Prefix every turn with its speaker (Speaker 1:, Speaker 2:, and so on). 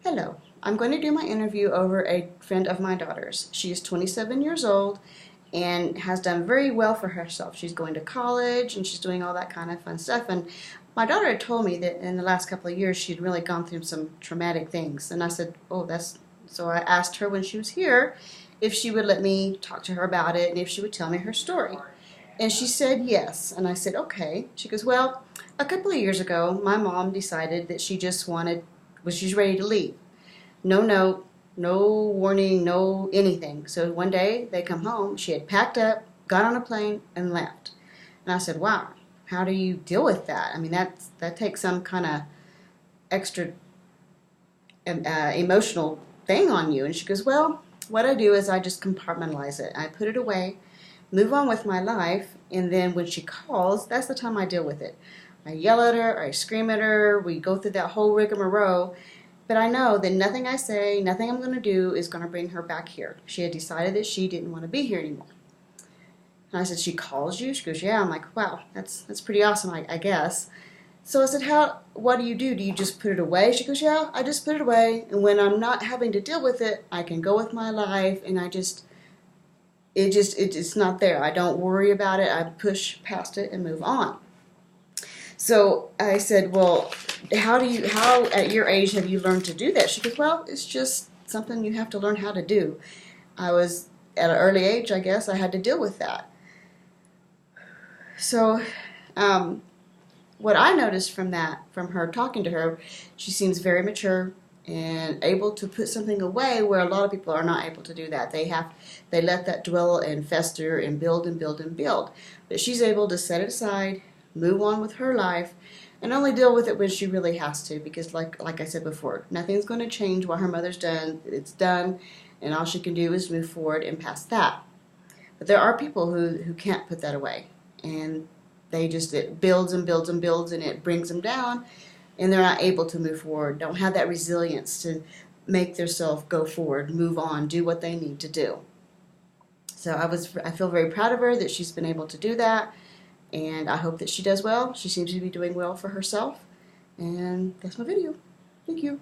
Speaker 1: Hello, I'm going to do my interview over a friend of my daughter's. She is 27 years old and has done very well for herself. She's going to college and she's doing all that kind of fun stuff. And my daughter had told me that in the last couple of years she'd really gone through some traumatic things. And I said, oh, that's... So I asked her when she was here if she would let me talk to her about it and if she would tell me her story. And she said yes. And I said, okay. She goes, well, a couple of years ago, my mom decided that she just she's ready to leave. No note, no warning, no anything. So one day they come home, she had packed up, got on a plane, and left. And I said, wow, how do you deal with that? I mean, that takes some kind of extra emotional thing on you. And she goes, well, what I do is I just compartmentalize it. I put it away, move on with my life, and then when she calls, that's the time I deal with it. I yell at her, I scream at her, we go through that whole rigmarole, but I know that nothing I say, nothing I'm going to do is going to bring her back here. She had decided that she didn't want to be here anymore. And I said, she calls you? She goes, yeah. I'm like, wow, that's pretty awesome, I guess. So I said, what do? Do you just put it away? She goes, yeah, I just put it away, and when I'm not having to deal with it, I can go with my life, and it's not there. I don't worry about it. I push past it and move on. So I said, well, how at your age have you learned to do that? She goes, well, it's just something you have to learn how to do. I was at an early age, I guess, I had to deal with that. So what I noticed from her talking to her, she seems very mature and able to put something away where a lot of people are not able to do that. They let that dwell and fester and build and build and build. But she's able to set it aside, move on with her life, and only deal with it when she really has to, because like I said before, nothing's going to change what her mother's done. It's done, and all she can do is move forward and past that. But there are people who can't put that away, and it builds and builds and builds, and it brings them down, and they're not able to move forward, don't have that resilience to make themselves go forward, move on, do what they need to do. So I feel very proud of her that she's been able to do that. And I hope that she does well. She seems to be doing well for herself. And that's my video. Thank you.